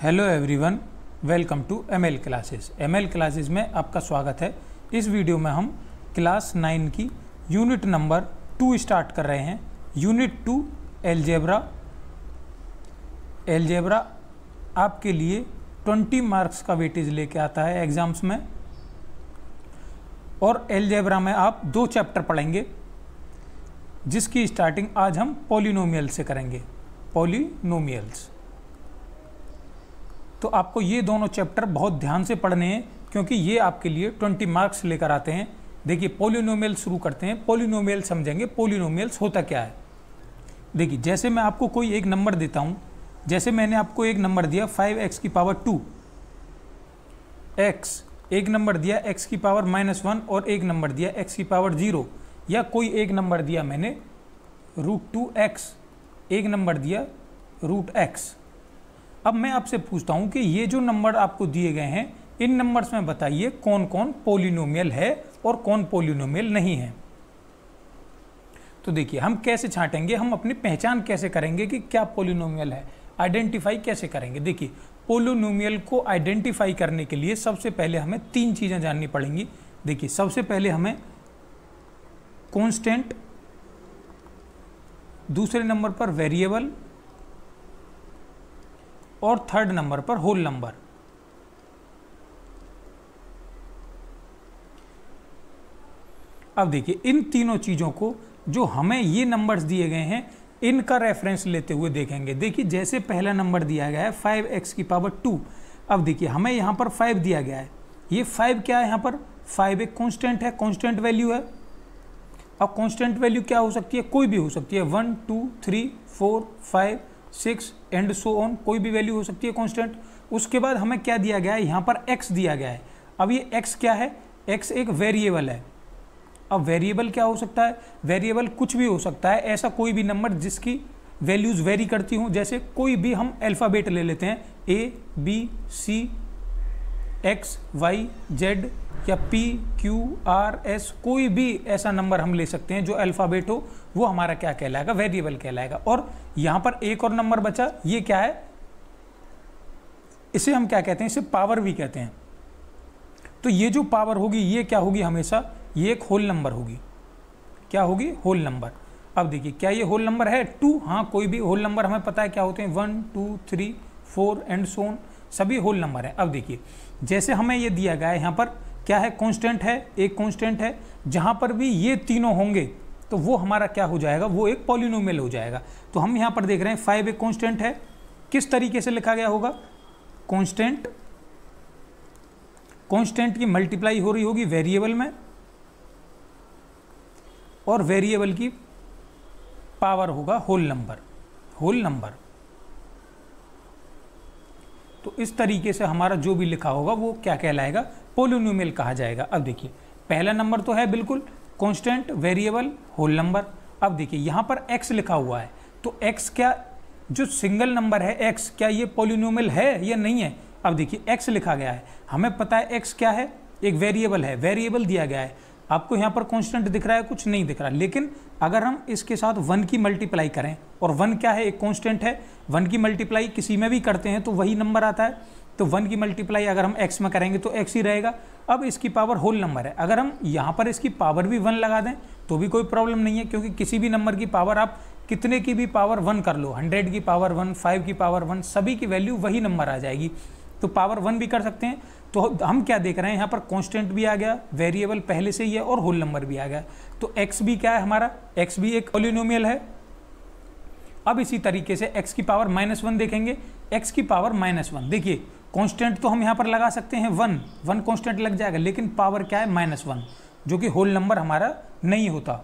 Hello everyone, welcome to ML classes. ML classes में आपका स्वागत है। इस वीडियो में हम क्लास 9 की यूनिट नंबर 2 स्टार्ट कर रहे हैं। Unit 2 algebra. एलजेब्रा आपके लिए 20 मार्क्स का वेटेज लेके आता है एग्ज़ाम्स में। और एलजेब्रा में आप 2 चैप्टर पढ़ेंगे, जिसकी स्टार्टिंग आज हम पॉलिनोमियल से करेंगे। पॉलिनोमियल्स। तो आपको ये दोनों चैप्टर बहुत ध्यान से पढ़ने हैं, क्योंकि ये आपके लिए 20 मार्क्स लेकर आते हैं। देखिए, पॉलिनोमियल शुरू करते हैं। पॉलिनोमियल समझेंगे पॉलिनोमियल्स होता क्या है। देखिए, जैसे मैं आपको कोई एक नंबर देता हूँ, जैसे मैंने आपको एक नंबर दिया 5x की पावर 2, x, एक नंबर दिया x की पावर -1 और एक नंबर दिया x की पावर 0, या कोई एक नंबर दिया मैंने √2x, एक नंबर दिया √x। अब मैं आपसे पूछता हूं कि ये जो नंबर आपको दिए गए हैं, इन नंबर्स में बताइए कौन कौन पॉलिनोमियल है और कौन पॉलिनोमियल नहीं है। तो देखिए, हम कैसे छांटेंगे, हम अपनी पहचान कैसे करेंगे कि क्या पॉलिनोमियल है, आइडेंटिफाई कैसे करेंगे। देखिए, पॉलिनोमियल को आइडेंटिफाई करने के लिए सबसे पहले हमें 3 चीज़ें जाननी पड़ेंगी। देखिए, सबसे पहले हमें कांस्टेंट, दूसरे नंबर पर वेरिएबल और थर्ड नंबर पर होल नंबर। अब देखिए, इन तीनों चीज़ों को, जो हमें ये नंबर्स दिए गए हैं, इनका रेफरेंस लेते हुए देखेंगे। देखिए, जैसे पहला नंबर दिया गया है 5x की पावर 2। अब देखिए, हमें यहाँ पर 5 दिया गया है। ये 5 क्या है, यहाँ पर 5 एक कांस्टेंट है, कांस्टेंट वैल्यू है। अब कांस्टेंट वैल्यू क्या हो सकती है, कोई भी हो सकती है। 1 2 3 4 5 6 एंड सो ऑन, कोई भी वैल्यू हो सकती है कांस्टेंट। उसके बाद हमें क्या दिया गया है, यहाँ पर x दिया गया है। अब ये x क्या है, x एक वेरिएबल है। अब वेरिएबल क्या हो सकता है, वेरिएबल कुछ भी हो सकता है, ऐसा कोई भी नंबर जिसकी वैल्यूज वेरी करती हूँ। जैसे कोई भी हम अल्फ़ाबेट ले लेते हैं, A B C X Y Z या P Q R S, कोई भी ऐसा नंबर हम ले सकते हैं जो अल्फ़ाबेट हो, वो हमारा क्या कहलाएगा, वेरिएबल कहलाएगा। और यहाँ पर एक और नंबर बचा, ये क्या है, इसे हम क्या कहते हैं, इसे पावर भी कहते हैं। तो ये जो पावर होगी, ये क्या होगी, हमेशा ये एक होल नंबर होगी। क्या होगी, होल नंबर। अब देखिए, क्या ये होल नंबर है 2? हाँ, कोई भी होल नंबर हमें पता है क्या होते हैं, 1 2 3 4 एंड सो ऑन, सभी होल नंबर है। अब देखिए, जैसे हमें ये दिया गया है, यहाँ पर क्या है, कांस्टेंट है, एक कांस्टेंट है। जहाँ पर भी ये तीनों होंगे तो वो हमारा क्या हो जाएगा, वो एक पॉलिनोमियल हो जाएगा। तो हम यहाँ पर देख रहे हैं 5 एक कांस्टेंट है। किस तरीके से लिखा गया होगा, कांस्टेंट, कांस्टेंट की मल्टीप्लाई हो रही होगी वेरिएबल में, और वेरिएबल की पावर होगा होल नंबर, होल नंबर। तो इस तरीके से हमारा जो भी लिखा होगा वो क्या कहलाएगा, पॉलिनोमियल कहा जाएगा। अब देखिए, पहला नंबर तो है बिल्कुल कांस्टेंट, वेरिएबल, होल नंबर। अब देखिए, यहाँ पर x लिखा हुआ है, तो x क्या, जो सिंगल नंबर है x, क्या ये पॉलिनोमियल है या नहीं है। अब देखिए, x लिखा गया है, हमें पता है x क्या है, एक वेरिएबल है, वेरिएबल दिया गया है। आपको यहाँ पर कांस्टेंट दिख रहा है, कुछ नहीं दिख रहा। लेकिन अगर हम इसके साथ 1 की मल्टीप्लाई करें, और 1 क्या है, एक कांस्टेंट है, 1 की मल्टीप्लाई किसी में भी करते हैं तो वही नंबर आता है। तो 1 की मल्टीप्लाई अगर हम x में करेंगे तो x ही रहेगा। अब इसकी पावर होल नंबर है, अगर हम यहाँ पर इसकी पावर भी 1 लगा दें तो भी कोई प्रॉब्लम नहीं है, क्योंकि किसी भी नंबर की पावर आप कितने की भी पावर 1 कर लो, 100 की पावर 1, 5 की पावर 1, सभी की वैल्यू वही नंबर आ जाएगी। तो पावर 1 भी कर सकते हैं। तो हम क्या देख रहे हैं, यहाँ पर कांस्टेंट भी आ गया, वेरिएबल पहले से ही है, और होल नंबर भी आ गया। तो x भी क्या है हमारा, x भी एक पॉलिनोमियल है। अब इसी तरीके से x की पावर -1 देखेंगे, x की पावर -1। देखिए, कांस्टेंट तो हम यहाँ पर लगा सकते हैं 1 कांस्टेंट लग जाएगा, लेकिन पावर क्या है, -1, जो कि होल नंबर हमारा नहीं होता।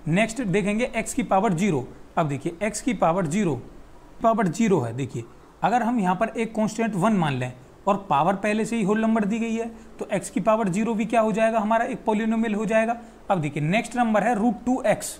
नेक्स्ट देखेंगे x की पावर 0। अब देखिए, x की पावर 0 है। देखिए, अगर हम यहाँ पर एक कांस्टेंट 1 मान लें और पावर पहले से ही होल नंबर दी गई है, तो x की पावर 0 भी क्या हो जाएगा, हमारा एक पॉलिनोमियल हो जाएगा। अब देखिए, नेक्स्ट नंबर है √2x।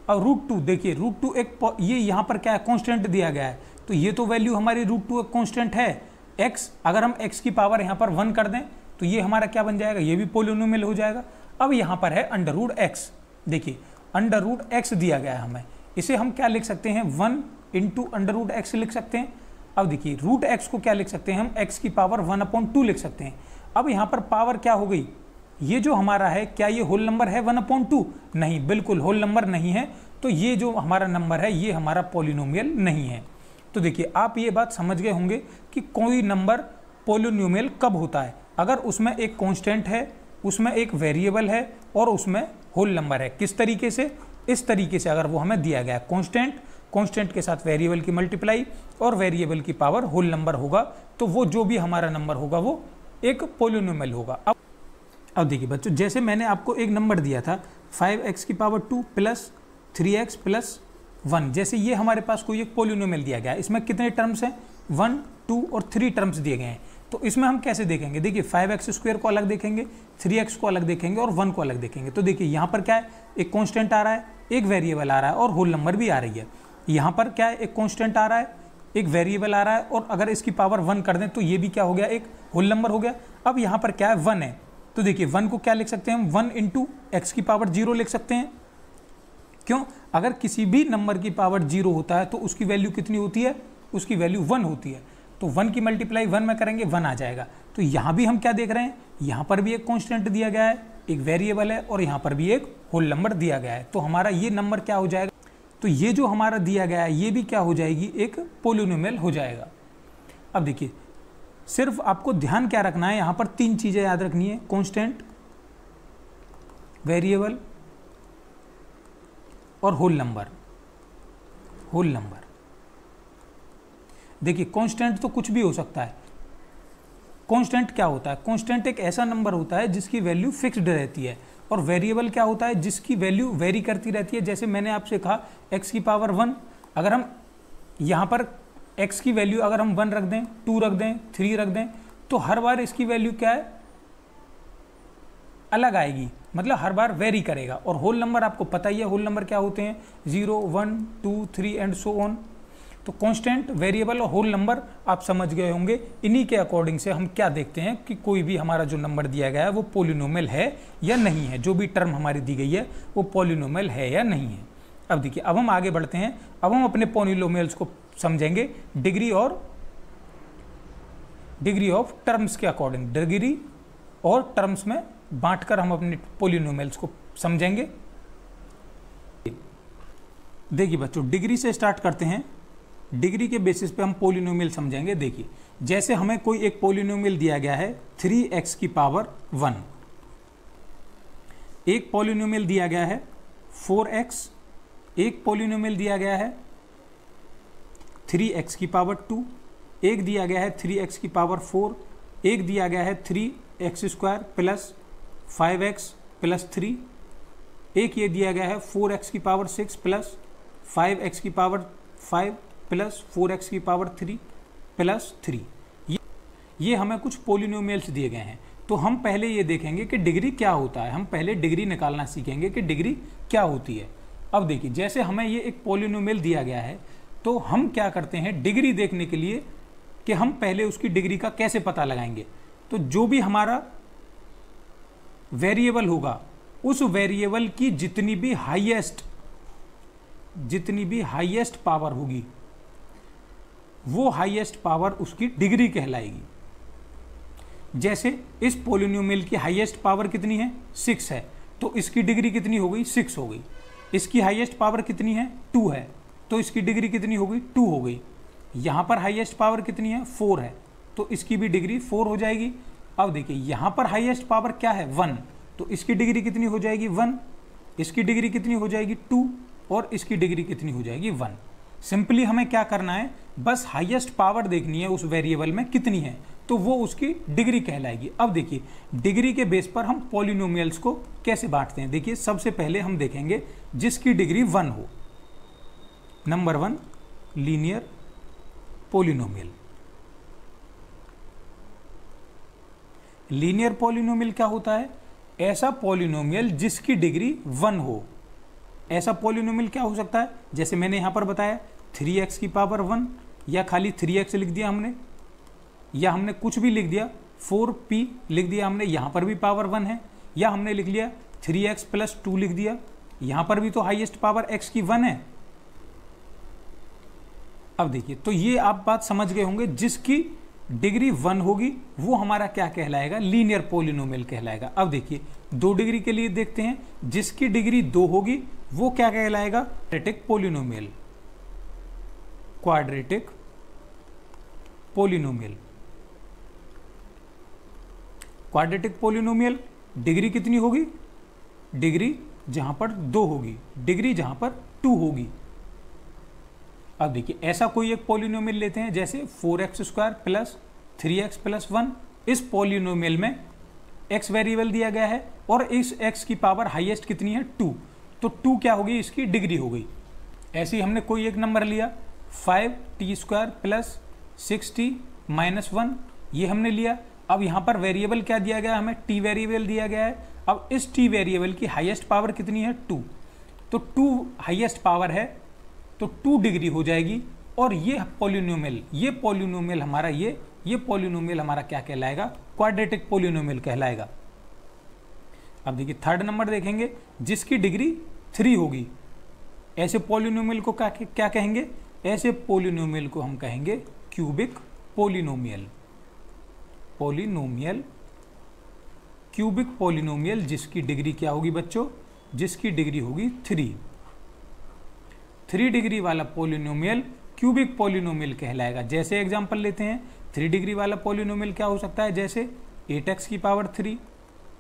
अब √2, देखिए √2 एक, ये यहाँ पर क्या है, कांस्टेंट दिया गया है, तो ये तो वैल्यू हमारी √2 एक कांस्टेंट है। x, अगर हम x की पावर यहाँ पर 1 कर दें तो ये हमारा क्या बन जाएगा, ये भी पॉलिनोमियल हो जाएगा। अब यहाँ पर है √x। देखिए, √x दिया गया है हमें, इसे हम क्या लिख सकते हैं, 1 × √x लिख सकते हैं। अब देखिए रूट एक्स को क्या लिख सकते हैं हम, एक्स की पावर 1/2 लिख सकते हैं। अब यहाँ पर पावर क्या हो गई, ये जो हमारा है क्या ये होल नंबर है 1/2? नहीं, बिल्कुल होल नंबर नहीं है। तो ये जो हमारा नंबर है ये हमारा पॉलिनोमियल नहीं है। तो देखिए आप ये बात समझ गए होंगे कि कोई नंबर पॉलिनोमियल कब होता है, अगर उसमें एक कांस्टेंट है, उसमें एक वेरिएबल है और उसमें होल नंबर है। किस तरीके से, इस तरीके से अगर वो हमें दिया गया है कांस्टेंट के साथ वेरिएबल की मल्टीप्लाई और वेरिएबल की पावर होल नंबर होगा, तो वो जो भी हमारा नंबर होगा वो एक पॉलिनोमियल होगा। अब देखिए बच्चों, जैसे मैंने आपको एक नंबर दिया था 5x की पावर 2 प्लस 3x प्लस 1, जैसे ये हमारे पास कोई एक पॉलिनोमियल दिया गया है, इसमें कितने टर्म्स हैं, 1, 2 और 3 टर्म्स दिए गए हैं। तो इसमें हम कैसे देखेंगे, देखिए 5x² को अलग देखेंगे, 3x को अलग देखेंगे और 1 को अलग देखेंगे। तो देखिए यहाँ पर क्या है, एक कांस्टेंट आ रहा है, एक वेरिएबल आ रहा है और होल नंबर भी आ रही है। यहाँ पर क्या है, एक कांस्टेंट आ रहा है, एक वेरिएबल आ रहा है और अगर इसकी पावर 1 कर दें तो ये भी क्या हो गया, एक होल नंबर हो गया। अब यहाँ पर क्या है, 1 है, तो देखिए 1 को क्या लिख सकते हैं हम, 1 × x की पावर 0 लिख सकते हैं। क्यों, अगर किसी भी नंबर की पावर 0 होता है तो उसकी वैल्यू कितनी होती है, उसकी वैल्यू 1 होती है। तो 1 की मल्टीप्लाई 1 में करेंगे 1 आ जाएगा। तो यहाँ भी हम क्या देख रहे हैं, यहाँ पर भी एक कांस्टेंट दिया गया है, एक वेरिएबल है और यहाँ पर भी एक होल नंबर दिया गया है। तो हमारा ये नंबर क्या हो जाएगा, तो ये जो हमारा दिया गया है ये भी क्या हो जाएगी, एक पॉलिनोमियल हो जाएगा। अब देखिए सिर्फ आपको ध्यान क्या रखना है, यहाँ पर 3 चीज़ें याद रखनी है, कांस्टेंट, वेरिएबल और होल नंबर। देखिए कांस्टेंट तो कुछ भी हो सकता है। कांस्टेंट क्या होता है, कांस्टेंट एक ऐसा नंबर होता है जिसकी वैल्यू फिक्स्ड रहती है, और वेरिएबल क्या होता है, जिसकी वैल्यू वेरी करती रहती है। जैसे मैंने आपसे कहा x की पावर 1, अगर हम यहाँ पर x की वैल्यू अगर हम 1 रख दें, 2 रख दें, 3 रख दें, तो हर बार इसकी वैल्यू क्या है, अलग आएगी, मतलब हर बार वेरी करेगा। और होल नंबर आपको पता ही है, होल नंबर क्या होते हैं, 0, 1, 2, 3 एंड सो ऑन। तो कांस्टेंट, वेरिएबल और होल नंबर आप समझ गए होंगे। इन्हीं के अकॉर्डिंग से हम क्या देखते हैं कि कोई भी हमारा जो नंबर दिया गया है वो पॉलिनोमियल है या नहीं है, जो भी टर्म हमारी दी गई है वो पॉलिनोमियल है या नहीं है। अब देखिए अब हम आगे बढ़ते हैं, अब हम अपने पॉलिनोमियल्स को समझेंगे डिग्री ऑफ टर्म्स के अकॉर्डिंग, डिग्री और टर्म्स में बांटकर हम अपने पॉलिनोमियल्स को समझेंगे। देखिए बच्चों डिग्री से स्टार्ट करते हैं, डिग्री के बेसिस पे हम पॉलिनोमियल समझेंगे। देखिए जैसे हमें कोई एक पॉलिनोमियल दिया गया है 3x की पावर 1, एक पॉलिनोमियल दिया गया है 4x, एक पॉलिनोमियल दिया गया है 3x की पावर 2, एक दिया गया है 3x की पावर 4, एक दिया गया है 3x² प्लस 5x प्लस 3, एक ये दिया गया है 4x की पावर 6 प्लस 5x की पावर 5 प्लस 4x की पावर 3 प्लस 3। ये हमें कुछ पॉलिनोमियल्स दिए गए हैं। तो हम पहले ये देखेंगे कि डिग्री क्या होता है, हम पहले डिग्री निकालना सीखेंगे कि डिग्री क्या होती है। अब देखिए जैसे हमें ये एक पॉलिनोमियल दिया गया है तो हम क्या करते हैं डिग्री देखने के लिए कि हम पहले उसकी डिग्री का कैसे पता लगाएंगे। तो जो भी हमारा वेरिएबल होगा उस वेरिएबल की जितनी भी हाईएस्ट पावर होगी वो हाईएस्ट पावर उसकी डिग्री कहलाएगी। जैसे इस पॉलिनोमियल की हाईएस्ट पावर कितनी है, 6 है, तो इसकी डिग्री कितनी हो गई, 6 हो गई। इसकी हाईएस्ट पावर कितनी है, 2 है, तो इसकी डिग्री कितनी हो गई, 2 हो गई। यहाँ पर हाईएस्ट पावर कितनी है, 4 है, तो इसकी भी डिग्री 4 हो जाएगी। अब देखिए यहाँ पर हाईएस्ट पावर क्या है, 1, तो इसकी डिग्री कितनी हो जाएगी, 1, इसकी डिग्री कितनी हो जाएगी, 2, और इसकी डिग्री कितनी हो जाएगी, 1। सिंपली हमें क्या करना है, बस हाईएस्ट पावर देखनी है उस वेरिएबल में कितनी है, तो वो उसकी डिग्री कहलाएगी। अब देखिए डिग्री के बेस पर हम पॉलिनोमियल्स को कैसे बांटते हैं। देखिए सबसे पहले हम देखेंगे जिसकी डिग्री 1 हो। Number 1 linear polynomial. Linear polynomial क्या होता है, ऐसा पॉलिनोमियल जिसकी डिग्री 1 हो। ऐसा पॉलिनोमियल क्या हो सकता है, जैसे मैंने यहाँ पर बताया 3x की पावर 1, या खाली 3x लिख दिया हमने, या हमने कुछ भी लिख दिया, 4p लिख दिया हमने, यहाँ पर भी पावर 1 है, या हमने लिख लिया 3x प्लस 2 लिख दिया, यहाँ पर भी तो हाईएस्ट पावर x की 1 है। अब देखिए, तो ये आप बात समझ गए होंगे, जिसकी डिग्री 1 होगी वो हमारा क्या कहलाएगा, लीनियर पॉलिनोमियल कहलाएगा। अब देखिए 2 डिग्री के लिए देखते हैं, जिसकी डिग्री 2 होगी वो क्या कहलाएगा, quadratic polynomial. Quadratic polynomial, quadratic polynomial degree कितनी होगी, डिग्री जहां पर 2 होगी, डिग्री जहां पर 2 होगी। अब देखिए ऐसा कोई एक पॉलिनोमियल लेते हैं, जैसे 4x² प्लस 3x प्लस 1। इस पॉलिनोमियल में x वेरिएबल दिया गया है और इस x की पावर हाईएस्ट कितनी है, 2। तो 2 क्या होगी, इसकी डिग्री हो गई। ऐसे ही हमने कोई एक नंबर लिया 5t² प्लस 6t माइनस 1, ये हमने लिया। अब यहाँ पर वेरिएबल क्या दिया गया, हमें t वेरिएबल दिया गया है। अब इस t वेरिएबल की हाईएस्ट पावर कितनी है, 2। तो 2 हाईएस्ट पावर है तो 2 डिग्री हो जाएगी। और ये पॉलिनोमियल हमारा ये पॉलिनोमियल हमारा क्या कहलाएगा, क्वाड्रेटिक पॉलिनोमियल कहलाएगा। अब देखिए थर्ड नंबर देखेंगे, जिसकी डिग्री 3 होगी। ऐसे पॉलिनोमियल को क्या कहेंगे, ऐसे पॉलिनोमियल को हम कहेंगे क्यूबिक पॉलिनोमियल। क्यूबिक पॉलिनोमियल जिसकी डिग्री क्या होगी बच्चों, जिसकी डिग्री होगी 3 डिग्री वाला पॉलिनोमियल क्यूबिक पॉलिनोमियल कहलाएगा। जैसे एग्जांपल लेते हैं, 3 डिग्री वाला पॉलिनोमियल क्या हो सकता है, जैसे 8x की पावर 3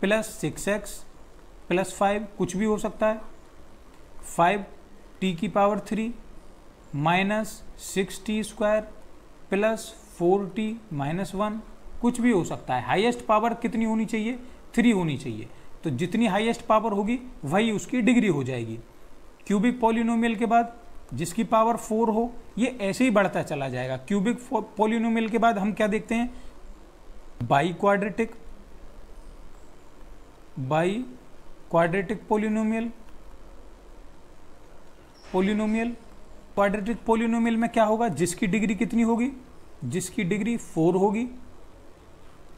प्लस 6x प्लस 5, कुछ भी हो सकता है। 5t की power 3 minus 6t² plus 4t minus 1, कुछ भी हो सकता है। हाईएस्ट पावर कितनी होनी चाहिए, 3 होनी चाहिए। तो जितनी हाईएस्ट पावर होगी वही उसकी डिग्री हो जाएगी। क्यूबिक पॉलिनोमियल के बाद जिसकी पावर 4 हो, ये ऐसे ही बढ़ता चला जाएगा। क्यूबिक पॉलिनोमियल के बाद हम क्या देखते हैं, by quadratic polynomial. Quadratic polynomial में क्या होगा, जिसकी डिग्री कितनी होगी, जिसकी डिग्री 4 होगी।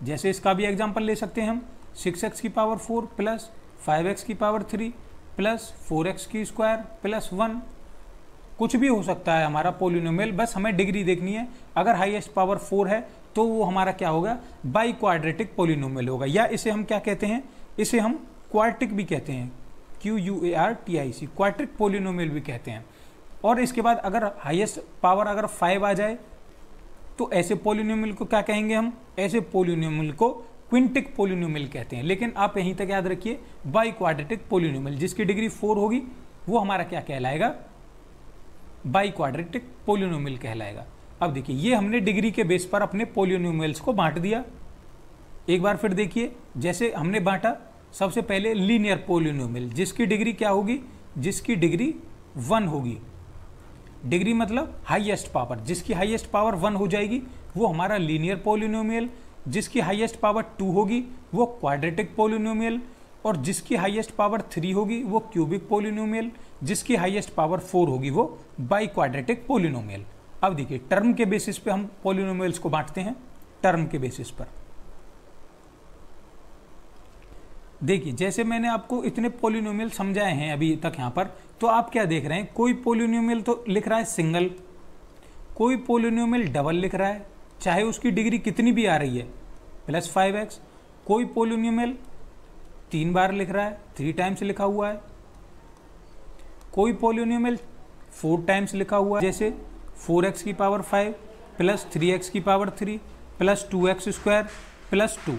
जैसे इसका भी एग्जांपल ले सकते हैं हम, 6x की पावर 4 प्लस 5x की पावर 3 प्लस 4x की स्क्वायर प्लस 1, कुछ भी हो सकता है हमारा पॉलिनोमियल, बस हमें डिग्री देखनी है। अगर हाईएस्ट पावर 4 है तो वो हमारा क्या होगा, बाई क्वाड्रेटिक पॉलिनोमियल होगा। या इसे हम क्या कहते हैं, इसे हम क्वार्टिक भी कहते हैं, QUARTIC, क्वार्टिक पॉलिनोमियल भी कहते हैं। और इसके बाद अगर हाईएस्ट पावर अगर 5 आ जाए तो ऐसे पॉलिनोमियल को क्या कहेंगे हम, ऐसे पॉलिनोमियल को क्विंटिक पॉलिनोमियल कहते हैं। लेकिन आप यहीं तक याद रखिए, बाई क्वाड्रेटिक पॉलिनोमियल जिसकी डिग्री 4 होगी वो हमारा क्या कहलाएगा, बाई क्वाड्रेटिक पॉलिनोमियल कहलाएगा। अब देखिए ये हमने डिग्री के बेस पर अपने पॉलिनोमियल्स को बांट दिया। एक बार फिर देखिए, जैसे हमने बांटा, सबसे पहले लीनियर पॉलिनोमियल जिसकी डिग्री क्या होगी, जिसकी डिग्री 1 होगी। डिग्री मतलब हाईएस्ट पावर, जिसकी हाईएस्ट पावर 1 हो जाएगी वो हमारा लीनियर पॉलिनोमियल। जिसकी हाईएस्ट पावर 2 होगी वो क्वाड्रेटिक पॉलिनोमियल। और जिसकी हाईएस्ट पावर 3 होगी वो क्यूबिक पॉलिनोमियल। जिसकी हाईएस्ट पावर 4 होगी वो बाई क्वाड्रेटिक पॉलिनोमियल। अब देखिए टर्म के बेसिस पे हम पॉलिनोमियल्स को बांटते हैं, टर्म के बेसिस पर। देखिए जैसे मैंने आपको इतने पॉलिनोमियल समझाए हैं अभी तक यहाँ पर, तो आप क्या देख रहे हैं, कोई पॉलिनोमियल तो लिख रहा है सिंगल, कोई पॉलिनोमियल डबल लिख रहा है, चाहे उसकी डिग्री कितनी भी आ रही है, प्लस 5x। कोई पॉलिनोमियल 3 बार लिख रहा है, 3 टाइम्स लिखा हुआ है। कोई पॉलिनोमियल 4 टाइम्स लिखा हुआ है, जैसे 4x की पावर 5 प्लस 3x की पावर 3 प्लस 2x² प्लस 2।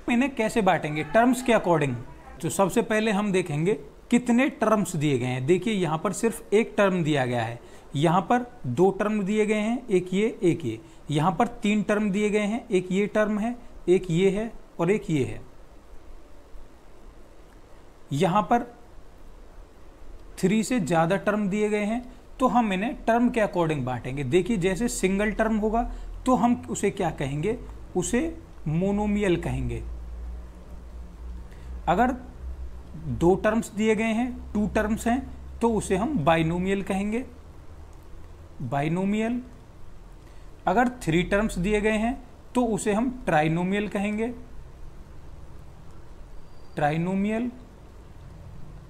इन्हें कैसे बांटेंगे, टर्म्स के अकॉर्डिंग। तो सबसे पहले हम देखेंगे कितने टर्म्स दिए गए हैं। देखिए यहाँ पर सिर्फ एक टर्म दिया गया है, यहाँ पर 2 टर्म दिए गए हैं, एक ये। यहाँ पर 3 टर्म दिए गए हैं, एक ये टर्म है, एक ये है और एक ये है। यहाँ पर 3 से ज़्यादा टर्म दिए गए हैं, तो हम इन्हें टर्म के अकॉर्डिंग बांटेंगे। देखिए जैसे सिंगल टर्म होगा तो हम उसे क्या कहेंगे, उसे मोनोमियल कहेंगे। अगर 2 टर्म्स दिए गए हैं, 2 टर्म्स हैं, तो उसे हम बाइनोमियल कहेंगे, बाइनोमियल। अगर 3 टर्म्स दिए गए हैं तो उसे हम ट्राइनोमियल कहेंगे, ट्राइनोमियल।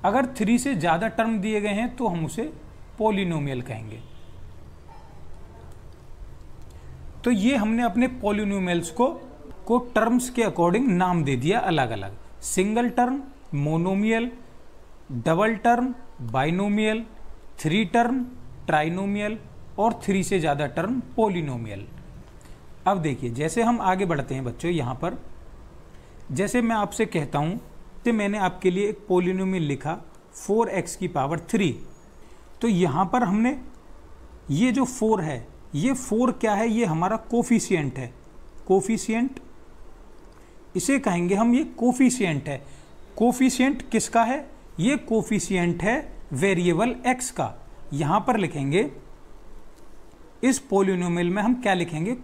अगर 3 से ज़्यादा टर्म दिए गए हैं तो हम उसे पॉलिनोमियल कहेंगे। तो ये हमने अपने पॉलिनोमियल्स को टर्म्स के अकॉर्डिंग नाम दे दिया अलग अलग, single term monomial, double term binomial, 3 term trinomial और 3 से ज़्यादा टर्म पॉलिनोमियल। अब देखिए जैसे हम आगे बढ़ते हैं बच्चों, यहाँ पर जैसे मैं आपसे कहता हूँ कि मैंने आपके लिए एक पॉलिनोमियल लिखा 4x की पावर 3, तो यहाँ पर हमने ये जो 4 है, ये 4 क्या है, ये हमारा कोफिशिएंट है, कोफिशिएंट इसे कहेंगे हम, ये कोफिशिएंट है। कोफिशिएंट किसका है, ये कोफिशिएंट है वेरिएबल x का। यहाँ पर लिखेंगे इस पॉलिनोमियल में हम क्या लिखेंगे,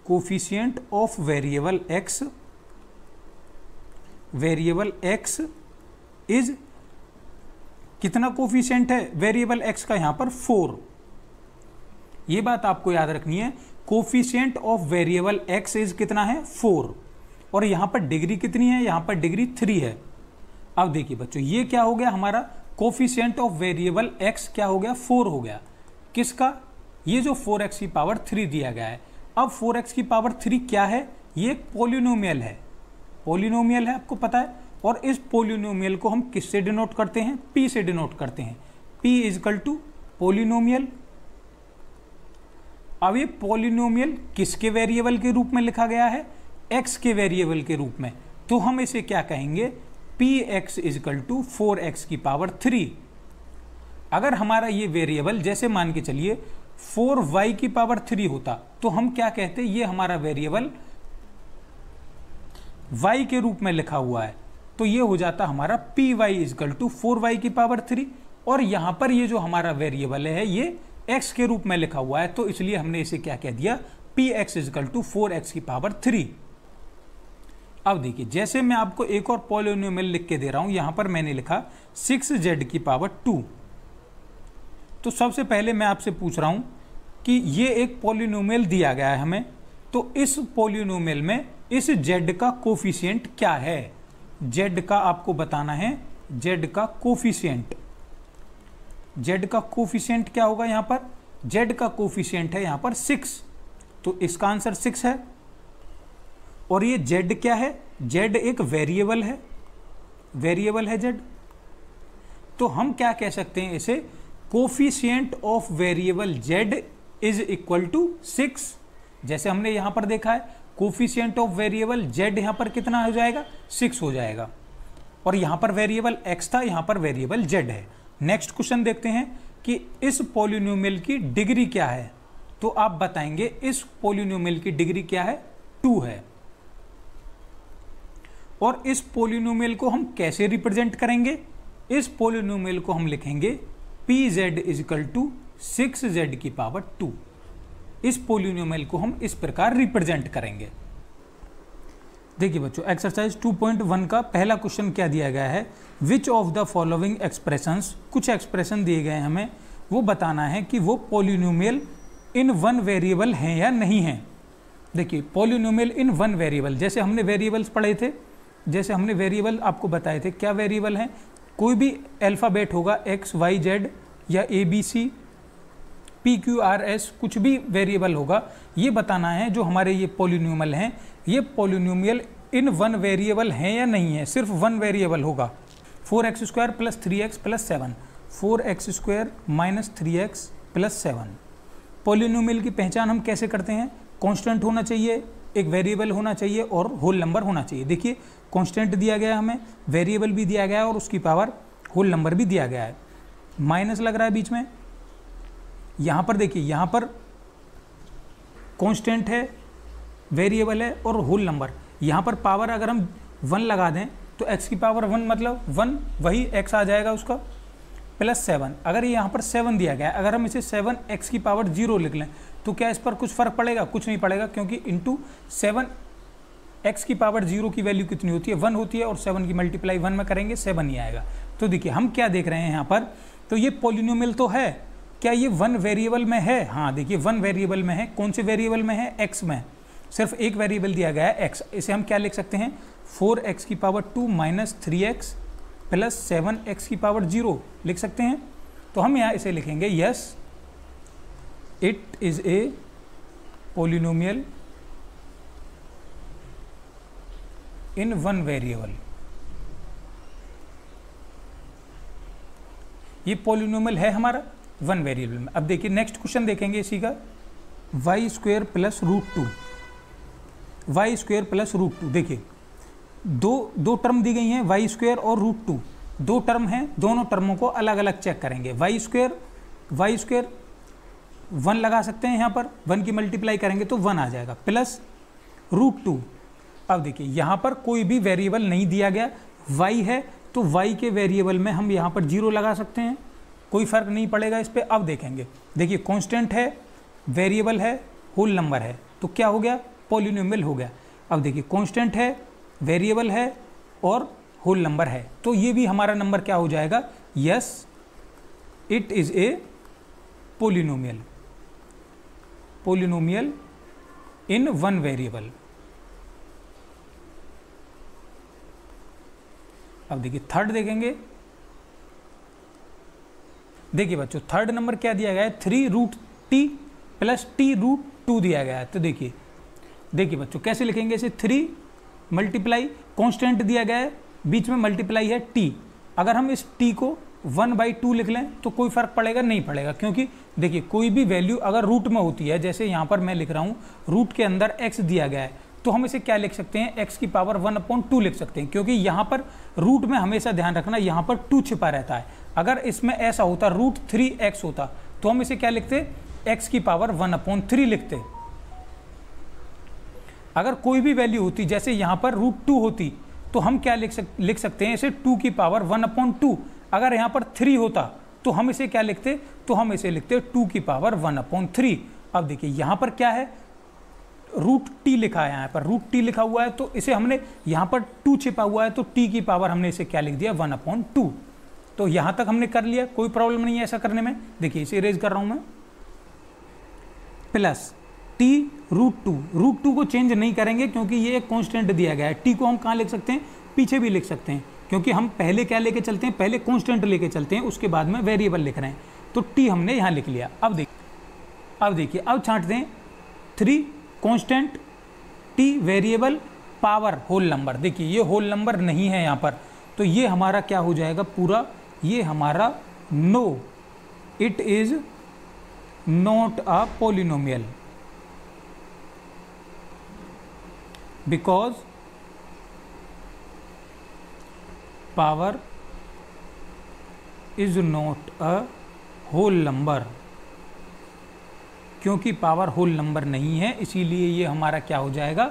coefficient of variable x, variable x is कितना कोफिशिएंट है वेरिएबल x का, यहाँ पर 4। ये बात आपको याद रखनी है, coefficient of variable x is कितना है 4, और यहाँ पर डिग्री कितनी है, यहाँ पर डिग्री 3 है। अब देखिए बच्चों ये क्या हो गया, हमारा कोफिशिएंट ऑफ वेरिएबल x क्या हो गया, 4 हो गया। किसका, ये जो 4x की पावर 3 दिया गया है। अब 4x की पावर 3 क्या है, ये एक पॉलिनोमियल है, पॉलिनोमियल है आपको पता है। और इस पॉलिनोमियल को हम किससे डिनोट करते हैं, p से डिनोट करते हैं, p इजकल टू पॉलिनोमियल। अब ये पॉलिनोमियल किसके वेरिएबल के रूप में लिखा गया है, x के वेरिएबल के रूप में, तो हम इसे क्या कहेंगे, px इजकल टू 4x की पावर 3। अगर हमारा ये वेरिएबल जैसे मान के चलिए 4y की पावर 3 होता, तो हम क्या कहते, ये हमारा वेरिएबल y के रूप में लिखा हुआ है, तो ये हो जाता हमारा py इजकल टू 4y की पावर 3। और यहाँ पर ये जो हमारा वेरिएबल है ये x के रूप में लिखा हुआ है, तो इसलिए हमने इसे क्या कह दिया, px इजकल टू 4x की पावर 3। अब देखिए जैसे मैं आपको एक और पॉलिनोमियल लिख के दे रहा हूं, यहां पर मैंने लिखा 6z की पावर 2। तो सबसे पहले मैं आपसे पूछ रहा हूं कि ये एक पॉलिनोमियल दिया गया है हमें, तो इस पॉलिनोमियल में इस z का कोफिशिएंट क्या है, z का आपको बताना है, z का कोफिशिएंट, z का कोफिशिएंट क्या होगा, यहां पर z का कोफिशिएंट है यहां पर 6, तो इसका आंसर 6 है। और ये z क्या है, z एक वेरिएबल है, वेरिएबल है z, तो हम क्या कह सकते हैं इसे, coefficient of variable z is equal to 6। जैसे हमने यहां पर देखा है कोफिशिएंट ऑफ वेरिएबल z यहां पर कितना हो जाएगा, 6 हो जाएगा, और यहां पर वेरिएबल x था, यहां पर वेरिएबल z है। नेक्स्ट क्वेश्चन देखते हैं कि इस पॉलिनोमियल की डिग्री क्या है, तो आप बताएंगे इस पॉलिनोमियल की डिग्री क्या है, 2 है। और इस पॉलिनोमियल को हम कैसे रिप्रेजेंट करेंगे, इस पॉलिनोमियल को हम लिखेंगे pz इजकल टू 6z की पावर 2। इस पॉलिनोमियल को हम इस प्रकार रिप्रेजेंट करेंगे। देखिए बच्चों एक्सरसाइज 2.1 का पहला क्वेश्चन क्या दिया गया है, which of the following expressions, कुछ एक्सप्रेशन दिए गए हैं हमें, वो बताना है कि वो पॉलिनोमियल इन वन वेरिएबल हैं या नहीं है। देखिए पॉलिनोमियल इन वन वेरिएबल, जैसे हमने वेरिएबल्स पढ़े थे, जैसे हमने वेरिएबल आपको बताए थे, क्या वेरिएबल हैं, कोई भी अल्फ़ाबेट होगा x y z या ABC P Q R S, कुछ भी वेरिएबल होगा, ये बताना है जो हमारे ये पॉलिनोमियल हैं, ये पॉलिनोमियल इन वन वेरिएबल हैं या नहीं है। सिर्फ वन वेरिएबल होगा, 4x square plus 3x plus 7, 4x square minus 3x plus 7। Polynomial की पहचान हम कैसे करते हैं, कांस्टेंट होना चाहिए, एक वेरिएबल होना चाहिए और होल नंबर होना चाहिए। देखिए कांस्टेंट दिया गया है हमें, वेरिएबल भी दिया गया है और उसकी पावर होल नंबर भी दिया गया है। माइनस लग रहा है बीच में, यहाँ पर देखिए यहाँ पर कांस्टेंट है, वेरिएबल है और होल नंबर। यहाँ पर पावर अगर हम 1 लगा दें तो x की पावर 1 मतलब 1 वही x आ जाएगा उसका, प्लस 7। अगर यहाँ पर 7 दिया गया है, अगर हम इसे 7x की पावर 0 लिख लें तो क्या इस पर कुछ फ़र्क पड़ेगा, कुछ नहीं पड़ेगा, क्योंकि इंटू 7x की पावर 0 की वैल्यू कितनी होती है, 1 होती है, और 7 की मल्टीप्लाई 1 में करेंगे 7 ही आएगा। तो देखिए हम क्या देख रहे हैं यहाँ पर, तो ये पॉलिनोमियल तो है, क्या ये 1 वेरिएबल में है, हाँ देखिए 1 वेरिएबल में है। कौन से वेरिएबल में है, x में, सिर्फ एक वेरिएबल दिया गया है x। इसे हम क्या लिख सकते हैं, 4x की power 2 minus 3x plus 7x की पावर 0 लिख सकते हैं। तो हम यहाँ इसे लिखेंगे yes it is a polynomial in one variable. ये पोलिनोमियल है हमारा वन वेरिएबल में। अब देखिए नेक्स्ट क्वेश्चन देखेंगे इसी का, Y square plus root two, Y square plus root two. देखिए दो टर्म दी गई हैं, वाई स्क्वेयर और रूट टू, दो टर्म हैं, दोनों टर्मों को अलग अलग चेक करेंगे। वाई स्क्वेयर 1 लगा सकते हैं यहाँ पर, 1 की मल्टीप्लाई करेंगे तो 1 आ जाएगा, प्लस रूट टू। अब देखिए यहाँ पर कोई भी वेरिएबल नहीं दिया गया, y है तो y के वेरिएबल में हम यहाँ पर 0 लगा सकते हैं, कोई फर्क नहीं पड़ेगा इस पर। अब देखेंगे, देखिए कांस्टेंट है, वेरिएबल है, होल नंबर है, तो क्या हो गया, पॉलिनोमियल हो गया। अब देखिए कांस्टेंट है, वेरिएबल है और होल नंबर है, तो ये भी हमारा नंबर क्या हो जाएगा, yes it is a polynomial, polynomial in one variable. अब देखिए थर्ड देखेंगे, देखिए बच्चों थर्ड नंबर क्या दिया गया है, 3 root T plus T root 2 दिया गया है। तो देखिए बच्चों कैसे लिखेंगे इसे, 3 मल्टीप्लाई कांस्टेंट दिया गया है, बीच में मल्टीप्लाई है टी। अगर हम इस टी को 1/2 लिख लें तो कोई फर्क पड़ेगा, नहीं पड़ेगा, क्योंकि देखिए कोई भी वैल्यू अगर रूट में होती है, जैसे यहाँ पर मैं लिख रहा हूँ रूट के अंदर x दिया गया है, तो हम इसे क्या लिख सकते हैं, x की पावर 1/2 लिख सकते हैं, क्योंकि यहाँ पर रूट में हमेशा ध्यान रखना यहाँ पर 2 छिपा रहता है। अगर इसमें ऐसा होता रूट 3x होता तो हम इसे क्या लिखते, x की पावर 1/3 लिखते। अगर कोई भी वैल्यू होती, जैसे यहाँ पर रूट 2 होती, तो हम क्या लिख सकते हैं इसे 2 की पावर 1/2। अगर यहाँ पर 3 होता तो हम इसे क्या लिखते, तो हम इसे लिखते 2 की पावर 1/3। अब देखिए यहाँ पर क्या है, रूट टी लिखा है, यहाँ पर रूट टी लिखा हुआ है, तो इसे हमने यहाँ पर 2 छिपा हुआ है, तो टी की पावर हमने इसे क्या लिख दिया, 1/2। तो यहाँ तक हमने कर लिया, कोई प्रॉब्लम नहीं है ऐसा करने में। देखिए इसे इरेज कर रहा हूँ मैं, प्लस टी रूट 2 को चेंज नहीं करेंगे क्योंकि ये एक कांस्टेंट दिया गया है। टी को हम कहाँ लिख सकते हैं, पीछे भी लिख सकते हैं, क्योंकि हम पहले क्या लेके चलते हैं, पहले कांस्टेंट लेके चलते हैं, उसके बाद में वेरिएबल लिख रहे हैं, तो टी हमने यहाँ लिख लिया। अब देखिए अब छांटते हैं, 3 constant, T variable, power whole number. देखिए ये होल नंबर नहीं है यहाँ पर, तो ये हमारा क्या हो जाएगा पूरा, ये हमारा no it is not a polynomial, because power is not a whole number, क्योंकि पावर होल नंबर नहीं है, इसीलिए ये हमारा क्या हो जाएगा,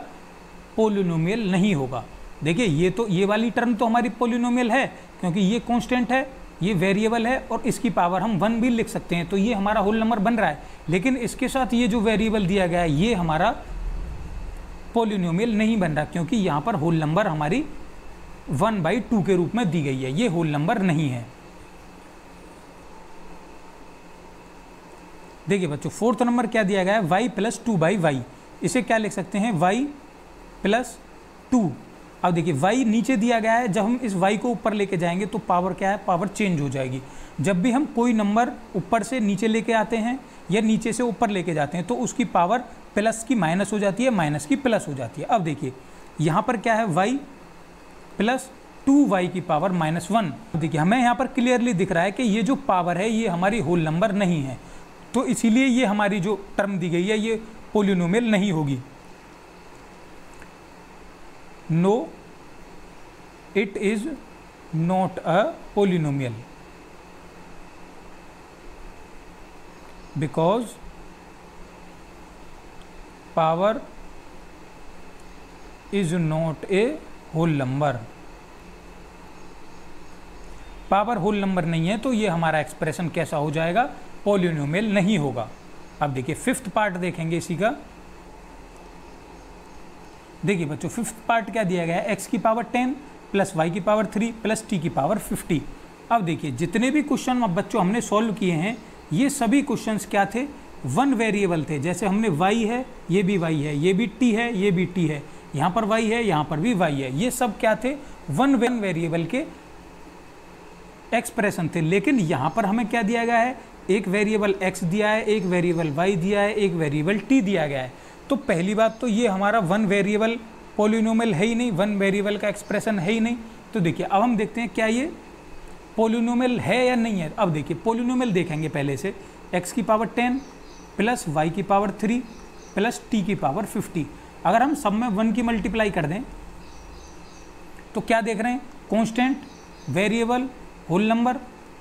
पोलिनोमियल नहीं होगा। देखिए ये तो, ये वाली टर्म तो हमारी पोलिनोमियल है, क्योंकि ये कांस्टेंट है, ये वेरिएबल है, और इसकी पावर हम 1 भी लिख सकते हैं, तो ये हमारा होल नंबर बन रहा है। लेकिन इसके साथ ये जो वेरिएबल दिया गया है, ये हमारा पोलिनोमियल नहीं बन रहा, क्योंकि यहाँ पर होल नंबर हमारी 1/2 के रूप में दी गई है, ये होल नंबर नहीं है। देखिए बच्चों फोर्थ नंबर क्या दिया गया है, y + 2/y, इसे क्या लिख सकते हैं, y + 2। अब देखिए y नीचे दिया गया है, जब हम इस y को ऊपर लेके जाएंगे तो पावर क्या है, पावर चेंज हो जाएगी। जब भी हम कोई नंबर ऊपर से नीचे लेके आते हैं या नीचे से ऊपर लेके जाते हैं तो उसकी पावर प्लस की माइनस हो जाती है, माइनस की प्लस हो जाती है। अब देखिए यहाँ पर क्या है, y + 2y की पावर -1। देखिए हमें यहाँ पर क्लियरली दिख रहा है कि ये जो पावर है ये हमारी होल नंबर नहीं है, तो इसीलिए ये हमारी जो टर्म दी गई है ये पोलिनोमियल नहीं होगी। No it is not a polynomial because power is not a whole number, power whole number नहीं है, तो ये हमारा एक्सप्रेशन कैसा हो जाएगा, पोलिनोमियल नहीं होगा। अब देखिए फिफ्थ पार्ट देखेंगे इसी का। देखिए बच्चों फिफ्थ पार्ट क्या दिया गया है, x की पावर 10 + y की पावर 3 + t की पावर 50। अब देखिए जितने भी क्वेश्चन अब बच्चों हमने सॉल्व किए हैं, ये सभी क्वेश्चंस क्या थे, 1 वेरिएबल थे। जैसे हमने y है, ये भी y है, ये भी t है, ये भी t है, यहाँ पर y है, यहाँ पर भी y है, ये सब क्या थे, 1 वेरिएबल के एक्सप्रेशन थे। लेकिन यहाँ पर हमें क्या दिया गया है, एक वेरिएबल x दिया है, एक वेरिएबल y दिया है, एक वेरिएबल t दिया गया है। तो पहली बात तो ये हमारा वन वेरिएबल पॉलिनोमियल है ही नहीं, वन वेरिएबल का एक्सप्रेशन है ही नहीं। तो देखिए अब हम देखते हैं क्या ये पॉलिनोमियल है या नहीं है। अब देखिए पॉलिनोमियल देखेंगे पहले से, x की पावर 10 प्लस y की पावर 3 प्लस t की पावर 50। अगर हम सब में 1 की मल्टीप्लाई कर दें तो क्या देख रहे हैं, constant variable whole number,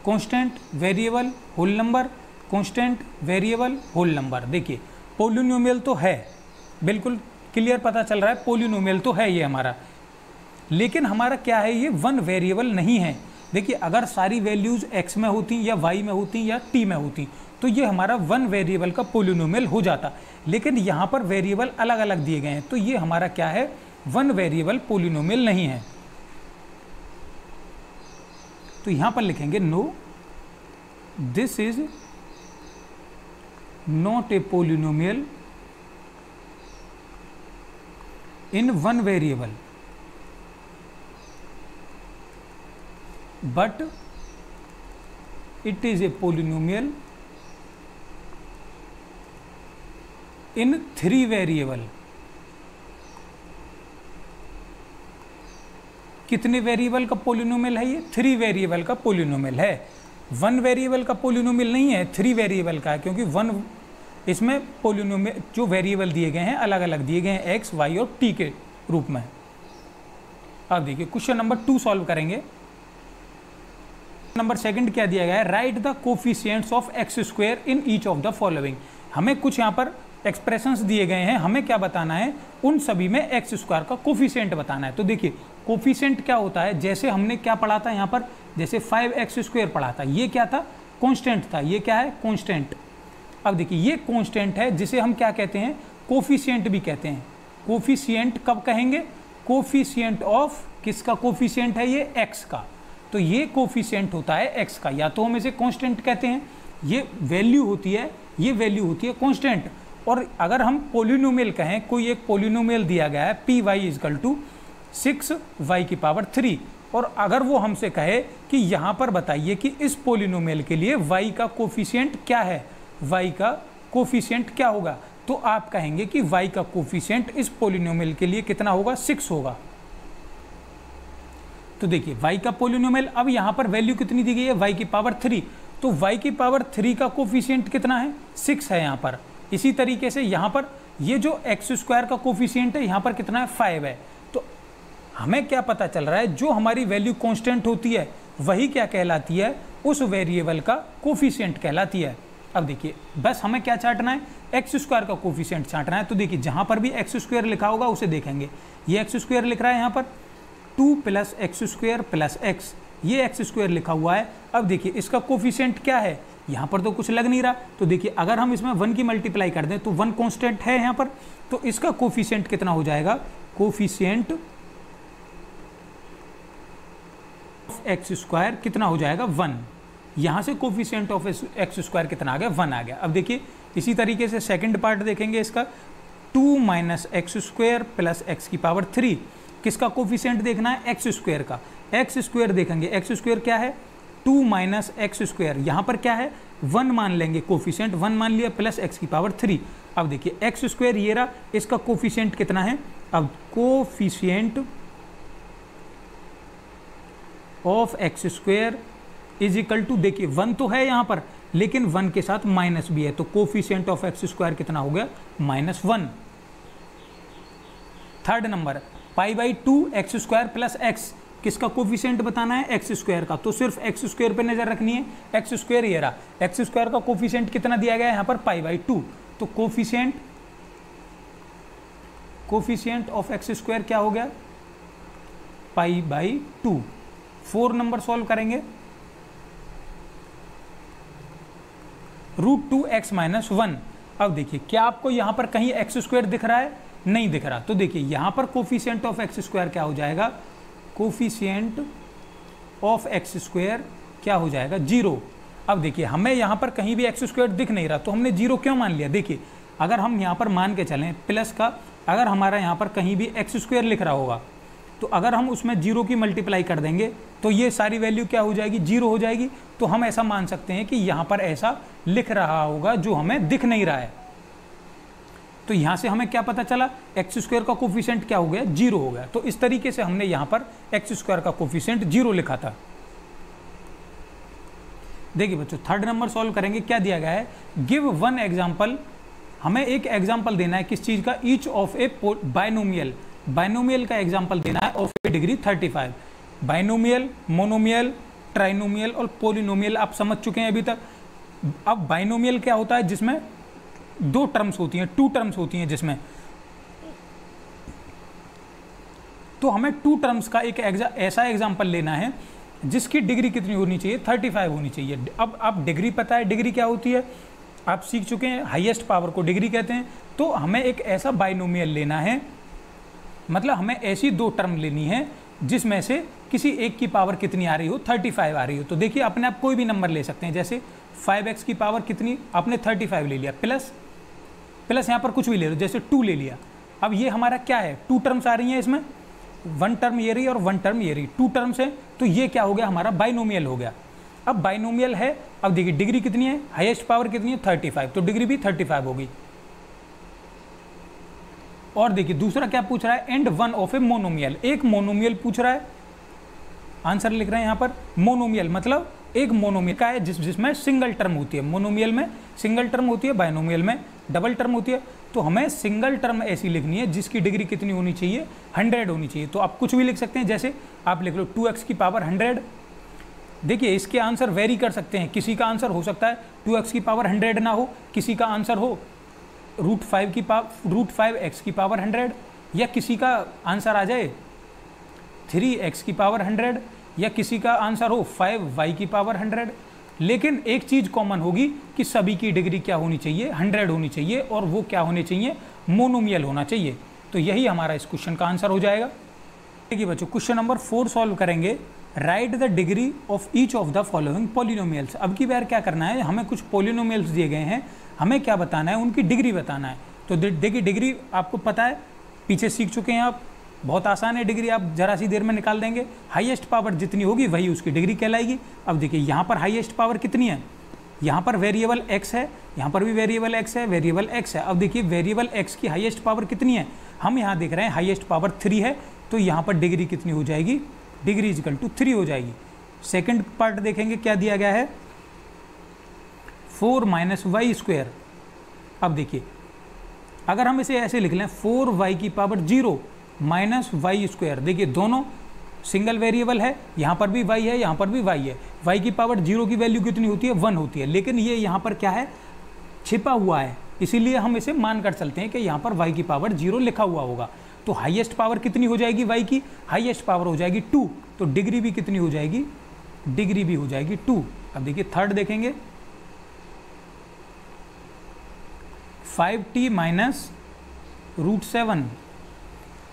constant variable whole number, constant variable whole number. देखिए पॉलिनोमियल तो है, बिल्कुल क्लियर पता चल रहा है पॉलिनोमियल तो है ये हमारा, लेकिन हमारा क्या है, ये वन वेरिएबल नहीं है। देखिए अगर सारी वैल्यूज x में होती या y में होती या t में होती तो ये हमारा वन वेरिएबल का पॉलिनोमियल हो जाता, लेकिन यहाँ पर वेरिएबल अलग अलग दिए गए हैं तो ये हमारा क्या है, वन वेरिएबल पॉलिनोमियल नहीं है। तो यहाँ पर लिखेंगे no, this is not a polynomial in one variable but it is a polynomial in 3 variable. कितने वेरिएबल का पॉलिनोमियल है ये, 3 वेरिएबल का पॉलिनोमियल है, वन वेरिएबल का पॉलिनोमियल नहीं है, 3 वेरिएबल का है, क्योंकि वन इसमें पॉलिनोमियल जो वेरिएबल दिए गए हैं अलग अलग दिए गए हैं x, y और t के रूप में। अब देखिए क्वेश्चन नंबर 2 सॉल्व करेंगे। नंबर सेकंड क्या दिया गया है, right the coefficients of X square in each of the following. हमें कुछ यहाँ पर एक्सप्रेशंस दिए गए हैं, हमें क्या बताना है, उन सभी में एक्स स्क्वायर का कोफिशिएंट बताना है। तो देखिए कोफिशिएंट क्या होता है, जैसे हमने क्या पढ़ा था यहाँ पर, जैसे 5x स्क्वायर पढ़ा था, ये क्या था, कांस्टेंट था, ये क्या है, कांस्टेंट। अब देखिए ये कांस्टेंट है जिसे हम क्या कहते हैं, कोफिशिएंट भी कहते हैं। कोफिशिएंट कब कहेंगे, कोफिशिएंट ऑफ किसका कोफिशिएंट है, ये x का। तो ये कोफिशिएंट होता है x का, या तो हम इसे कांस्टेंट कहते हैं, ये वैल्यू होती है, ये वैल्यू होती है कांस्टेंट। और अगर हम पॉलिनोमियल कहें, कोई एक पॉलिनोमियल दिया गया है py इजकल टू 6y की पावर 3, और अगर वो हमसे कहे कि यहाँ पर बताइए कि इस पॉलिनोमियल के लिए y का कोफिशिएंट क्या है, y का कोफिशिएंट क्या होगा, तो आप कहेंगे कि y का कोफिशिएंट इस पॉलिनोमियल के लिए कितना होगा, 6 होगा। तो देखिए y का पॉलिनोमियल, अब यहाँ पर वैल्यू कितनी दी गई है, y की पावर 3, तो y की पावर 3 का कोफिशिएंट कितना है, 6 है यहाँ पर। इसी तरीके से यहाँ पर ये जो एक्स स्क्वायर का कोफिशिएंट है यहाँ पर कितना है, 5 है। तो हमें क्या पता चल रहा है, जो हमारी वैल्यू कांस्टेंट होती है वही क्या कहलाती है, उस वेरिएबल का कोफिशिएंट कहलाती है। अब देखिए बस हमें क्या चाटना है, एक्स स्क्वायर का कोफिशिएंट चाटना है। तो देखिए जहाँ पर भी एक्स स्क्वायर लिखा होगा उसे देखेंगे, ये एक्स स्क्वायर लिख रहा है यहाँ पर 2 plus x square plus x, ये एक्स स्क्वायर लिखा हुआ है। अब देखिए इसका कोफिशिएंट क्या है, यहाँ पर तो कुछ लग नहीं रहा। तो देखिए अगर हम इसमें 1 की मल्टीप्लाई कर दें तो 1 कांस्टेंट है यहाँ पर, तो इसका कोफिशिएंट कितना हो जाएगा, कोफिशिएंट ऑफ एक्स स्क्वायर कितना हो जाएगा, 1। यहाँ से कोफिशिएंट ऑफ एक्स स्क्वायर कितना आ गया, 1 आ गया। अब देखिए इसी तरीके से सेकंड पार्ट देखेंगे इसका, 2 minus x square plus x की पावर 3, किसका कोफिशिएंट देखना है, एक्स स्क्वायर का। एक्स स्क्वायर देखेंगे, एक्स स्क्वायर क्या है, 2 माइनस एक्स स्क्वायर, यहाँ पर क्या है, 1 मान लेंगे, कोफिशिएंट 1 मान लिया, प्लस एक्स की पावर 3। अब देखिए एक्स स्क्वायर ये रहा, इसका कोफिशिएंट कितना है, अब coefficient of X square is equal to, देखिए 1 तो है यहाँ पर, लेकिन 1 के साथ माइनस भी है, तो कोफिशिएंट ऑफ एक्स स्क्वायर कितना हो गया, -1। Third number π/2 x square plus x, किसका कोफिशिएंट बताना है, एक्स स्क्वायर का। तो सिर्फ एक्स स्क्वायर पे नजर रखनी है, एक्स स्क्वायर ये रहा, एक्स स्क्वायर का कोफिशिएंट कितना दिया गया है यहाँ पर, π/2। तो कोफिशिएंट ऑफ एक्स स्क्वायर क्या हो गया, π/2। 4 नंबर सॉल्व करेंगे, √2x - 1। अब देखिए क्या आपको यहाँ पर कहीं एक्स स्क्वायर दिख रहा है, नहीं दिख रहा। तो देखिए यहाँ पर कोफिशिएंट ऑफ एक्स स्क्वायर क्या हो जाएगा, कोफिशिएंट ऑफ एक्स स्क्वायर क्या हो जाएगा, 0। अब देखिए हमें यहाँ पर कहीं भी एक्स स्क्वायर दिख नहीं रहा, तो हमने 0 क्यों मान लिया। देखिए अगर हम यहाँ पर मान के चलें प्लस का, अगर हमारा यहाँ पर कहीं भी एक्स स्क्वायर लिख रहा होगा तो अगर हम उसमें 0 की मल्टीप्लाई कर देंगे तो ये सारी वैल्यू क्या हो जाएगी, 0 हो जाएगी। तो हम ऐसा मान सकते हैं कि यहाँ पर ऐसा लिख रहा होगा जो हमें दिख नहीं रहा है। तो यहाँ से हमें क्या पता चला, एक्स स्क्वायर का कोफिशिएंट क्या हो गया, 0 हो गया। तो इस तरीके से हमने यहाँ पर एक्स स्क्वायर का कोफिशिएंट 0 लिखा था। देखिए बच्चों, थर्ड नंबर सॉल्व करेंगे। क्या दिया गया है, गिव वन एग्जाम्पल, हमें एक एग्जाम्पल देना है किस चीज़ का, each of A binomial, binomial का एग्जाम्पल देना है of A degree 35। Binomial, monomial, trinomial और पोलिनोमियल आप समझ चुके हैं अभी तक। अब बाइनोमियल क्या होता है, जिसमें 2 टर्म्स होती हैं, 2 टर्म्स होती हैं जिसमें, तो हमें 2 टर्म्स का एक ऐसा एग्जाम्पल लेना है जिसकी डिग्री कितनी होनी चाहिए, 35 होनी चाहिए। अब आप डिग्री पता है, डिग्री क्या होती है आप सीख चुके हैं, हाईएस्ट पावर को डिग्री कहते हैं। तो हमें एक ऐसा बाइनोमियल लेना है, मतलब हमें ऐसी 2 टर्म लेनी है जिसमें से किसी एक की पावर कितनी आ रही हो, 35 आ रही हो। तो देखिए अपने आप कोई भी नंबर ले सकते हैं, जैसे 5x की पावर कितनी, आपने 35 ले लिया, प्लस यहाँ पर कुछ भी ले लो, जैसे 2 ले लिया। अब ये हमारा क्या है, 2 टर्म्स आ रही हैं इसमें, 1 टर्म ये रही और 1 टर्म ये रही, 2 टर्म्स है। तो ये क्या हो गया, हमारा बाइनोमियल हो गया। अब बाइनोमियल है, अब देखिए डिग्री कितनी है, हाईएस्ट पावर कितनी है, 35, तो डिग्री भी 35 होगी। और देखिए दूसरा क्या पूछ रहा है, and one of a monomial, एक मोनोमियल पूछ रहा है, आंसर लिख रहे हैं यहाँ पर। मोनोमियल मतलब एक मोनोमियल का है जिसमें सिंगल टर्म होती है, मोनोमियल में सिंगल टर्म होती है, बाइनोमियल में डबल टर्म होती है। तो हमें सिंगल टर्म ऐसी लिखनी है जिसकी डिग्री कितनी होनी चाहिए, 100 होनी चाहिए। तो आप कुछ भी लिख सकते हैं, जैसे आप लिख लो 2x की पावर 100। देखिए इसके आंसर वेरी कर सकते हैं, किसी का आंसर हो सकता है 2x की पावर 100 ना हो, किसी का आंसर हो √5 x की पावर 100, या किसी का आंसर आ जाए 3x की पावर 100, या किसी का आंसर हो 5y की पावर 100। लेकिन एक चीज़ कॉमन होगी कि सभी की डिग्री क्या होनी चाहिए, 100 होनी चाहिए, और वो क्या होने चाहिए, मोनोमियल होना चाहिए। तो यही हमारा इस क्वेश्चन का आंसर हो जाएगा। देखिए बच्चों, क्वेश्चन नंबर 4 सॉल्व करेंगे। Right the degree of each of the following polynomials. अब की बार क्या करना है, हमें कुछ पॉलिनोमियल्स दिए गए हैं, हमें क्या बताना है, उनकी डिग्री बताना है। तो देखिए डिग्री आपको पता है, पीछे सीख चुके हैं आप, बहुत आसान है डिग्री, आप जरा सी देर में निकाल देंगे। हाईएस्ट पावर जितनी होगी वही उसकी डिग्री कहलाएगी। अब देखिए यहाँ पर हाईएस्ट पावर कितनी है, यहाँ पर वेरिएबल x है, यहाँ पर भी वेरिएबल x है, वेरिएबल x है। अब देखिए वेरिएबल x की हाईएस्ट पावर कितनी है, हम यहाँ देख रहे हैं हाईएस्ट पावर 3 है, तो यहाँ पर डिग्री कितनी हो जाएगी, डिग्री इक्वल टू 3 हो जाएगी। सेकंड पार्ट देखेंगे क्या दिया गया है, 4 - y²। अब देखिए अगर हम इसे ऐसे लिख लें 4y की पावर 0 - y², देखिए दोनों सिंगल वेरिएबल है, यहाँ पर भी y है, यहाँ पर भी y है। y की पावर 0 की वैल्यू कितनी होती है, 1 होती है, लेकिन ये यहाँ पर क्या है, छिपा हुआ है, इसीलिए हम इसे मान कर चलते हैं कि यहाँ पर y की पावर 0 लिखा हुआ होगा। तो हाईएस्ट पावर कितनी हो जाएगी y की, हाईएस्ट पावर हो जाएगी 2, तो डिग्री भी कितनी हो जाएगी, डिग्री भी हो जाएगी 2। अब देखिए थर्ड देखेंगे, 5t - √7।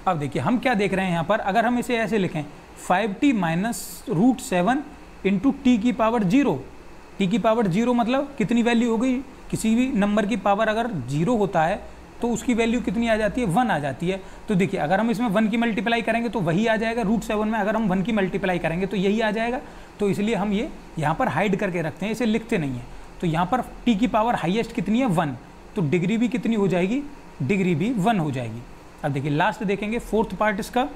अब देखिए हम क्या देख रहे हैं यहाँ पर, अगर हम इसे ऐसे लिखें 5t - √7 × t की पावर 0, t की पावर 0 मतलब कितनी वैल्यू हो गई, किसी भी नंबर की पावर अगर 0 होता है तो उसकी वैल्यू कितनी आ जाती है, 1 आ जाती है। तो देखिए अगर हम इसमें 1 की मल्टीप्लाई करेंगे तो वही आ जाएगा, √7 में अगर हम 1 की मल्टीप्लाई करेंगे तो यही आ जाएगा। तो इसलिए हम ये यहाँ पर हाइड करके रखते हैं, इसे लिखते नहीं हैं। तो यहाँ पर t की पावर हाईएस्ट कितनी है, 1, तो डिग्री भी कितनी हो जाएगी, डिग्री भी 1 हो जाएगी। अब देखिए लास्ट देखेंगे, फोर्थ पार्ट इसका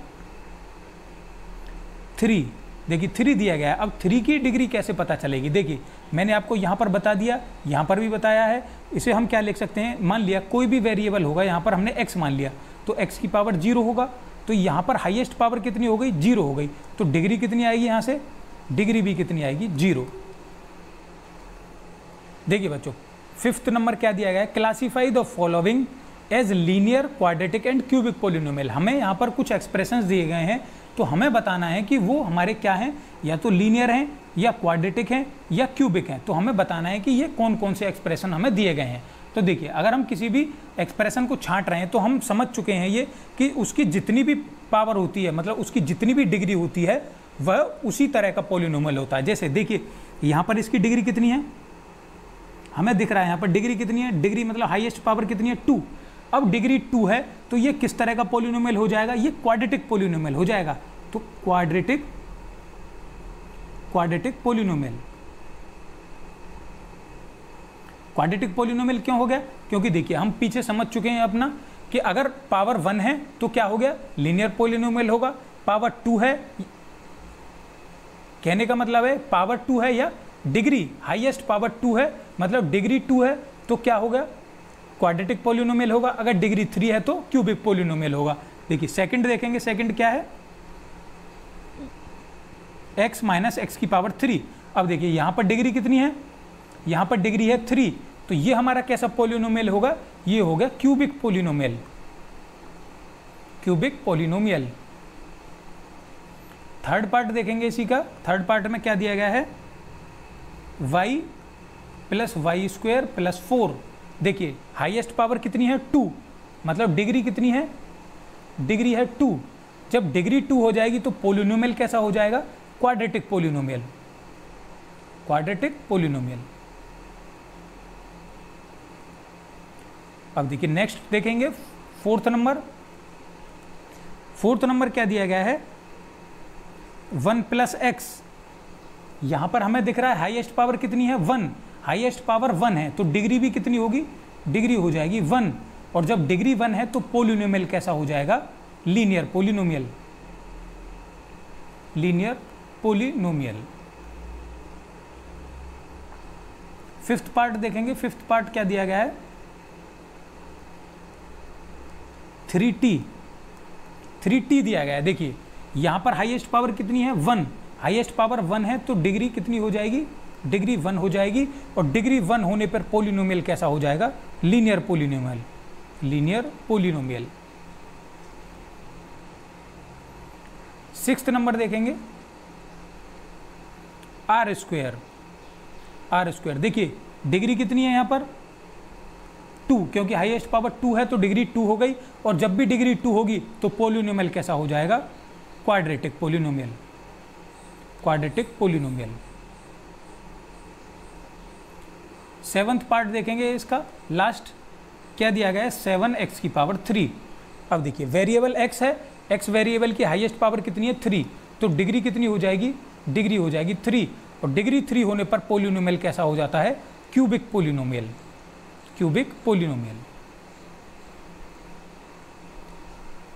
3। देखिए 3 दिया गया है, अब 3 की डिग्री कैसे पता चलेगी, देखिए मैंने आपको यहाँ पर बता दिया, यहाँ पर भी बताया है। इसे हम क्या लिख सकते हैं, मान लिया कोई भी वेरिएबल होगा, यहाँ पर हमने x मान लिया, तो x की पावर 0 होगा, तो यहाँ पर हाईएस्ट पावर कितनी हो गई, 0 हो गई, तो डिग्री कितनी आएगी, यहाँ से डिग्री भी कितनी आएगी, 0। देखिए बच्चों 5th नंबर क्या दिया गया है, classify the following as linear, quadratic and cubic polynomial. हमें यहाँ पर कुछ एक्सप्रेशंस दिए गए हैं, तो हमें बताना है कि वो हमारे क्या हैं, या तो लीनियर हैं, या क्वाड्रेटिक हैं, या क्यूबिक हैं। तो हमें बताना है कि ये कौन कौन से एक्सप्रेशन हमें दिए गए हैं। तो देखिए अगर हम किसी भी एक्सप्रेशन को छांट रहे हैं तो हम समझ चुके हैं ये कि उसकी जितनी भी पावर होती है, मतलब उसकी जितनी भी डिग्री होती है, वह उसी तरह का पॉलिनोमियल होता है। जैसे देखिए यहाँ पर इसकी डिग्री कितनी है, हमें दिख रहा है यहाँ पर डिग्री कितनी है, डिग्री मतलब हाईएस्ट पावर कितनी है, 2। अब डिग्री 2 है तो ये किस तरह का पॉलिनोमियल हो जाएगा, ये क्वाड्रेटिक पॉलिनोमियल हो जाएगा। तो क्वाड्रेटिक पॉलिनोमियल। क्वाड्रेटिक पॉलिनोमियल क्यों हो गया, क्योंकि देखिए हम पीछे समझ चुके हैं अपना कि अगर पावर 1 है तो क्या हो गया, लीनियर पॉलिनोमियल होगा। पावर 2 है, कहने का मतलब है पावर 2 है या डिग्री हाईएस्ट पावर 2 है, मतलब डिग्री 2 है तो क्या होगा, क्वाड्रेटिक पॉलिनोमियल होगा। अगर डिग्री 3 है तो क्यूबिक पॉलिनोमियल होगा। देखिए सेकंड देखेंगे, सेकंड क्या है, x माइनस एक्स की पावर 3। अब देखिए यहाँ पर डिग्री कितनी है, यहाँ पर डिग्री है 3, तो ये हमारा कैसा पॉलिनोमियल होगा, ये होगा cubic polynomial. Cubic polynomial. Third part देखेंगे इसी का, थर्ड पार्ट में क्या दिया गया है, y plus Y square plus 4। देखिए हाईएस्ट पावर कितनी है 2, मतलब डिग्री कितनी है, डिग्री है 2। जब डिग्री 2 हो जाएगी तो पॉलिनोमियल कैसा हो जाएगा, क्वाड्रेटिक पॉलिनोमियल। Quadratic polynomial. अब देखिए नेक्स्ट देखेंगे फोर्थ नंबर। फोर्थ नंबर क्या दिया गया है, 1 प्लस एक्स। यहां पर हमें दिख रहा है हाईएस्ट पावर कितनी है 1, हाईएस्ट पावर 1 है तो डिग्री भी कितनी होगी, डिग्री हो जाएगी 1। और जब डिग्री 1 है तो पॉलिनोमियल कैसा हो जाएगा, linear polynomial. Linear polynomial. Fifth part देखेंगे, फिफ्थ पार्ट क्या दिया गया है, 3t। 3t दिया गया है। देखिए यहां पर हाईएस्ट पावर कितनी है 1, हाईएस्ट पावर 1 है तो डिग्री कितनी हो जाएगी, डिग्री 1 हो जाएगी। और डिग्री 1 होने पर पॉलिनोमियल कैसा हो जाएगा, linear polynomial. Linear polynomial. Sixth number देखेंगे, आर स्क्वायर। आर स्क्वायर देखिए डिग्री कितनी है यहाँ पर 2, क्योंकि हाईएस्ट पावर 2 है तो डिग्री 2 हो गई। और जब भी डिग्री 2 होगी तो पॉलिनोमियल कैसा हो जाएगा, quadratic polynomial. Quadratic polynomial. Seventh part देखेंगे इसका, लास्ट क्या दिया गया है, 7x की पावर 3। अब देखिए वेरिएबल x है, x वेरिएबल की हाईएस्ट पावर कितनी है 3, तो डिग्री कितनी हो जाएगी, डिग्री हो जाएगी 3। और डिग्री 3 होने पर पॉलिनोमियल कैसा हो जाता है, क्यूबिक पॉलिनोमियल। Cubic polynomial.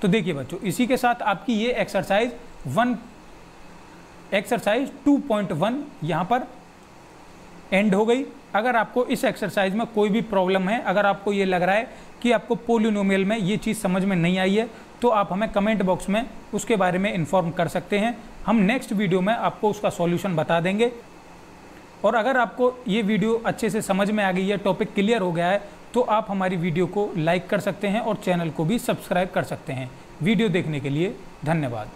तो देखिए बच्चों इसी के साथ आपकी ये एक्सरसाइज 2.1 यहाँ पर एंड हो गई। अगर आपको इस एक्सरसाइज में कोई भी प्रॉब्लम है, अगर आपको ये लग रहा है कि आपको पॉलिनोमियल में ये चीज़ समझ में नहीं आई है, तो आप हमें कमेंट बॉक्स में उसके बारे में इन्फॉर्म कर सकते हैं। हम नेक्स्ट वीडियो में आपको उसका सॉल्यूशन बता देंगे। और अगर आपको ये वीडियो अच्छे से समझ में आ गई है, टॉपिक क्लियर हो गया है, तो आप हमारी वीडियो को लाइक कर सकते हैं और चैनल को भी सब्सक्राइब कर सकते हैं। वीडियो देखने के लिए धन्यवाद।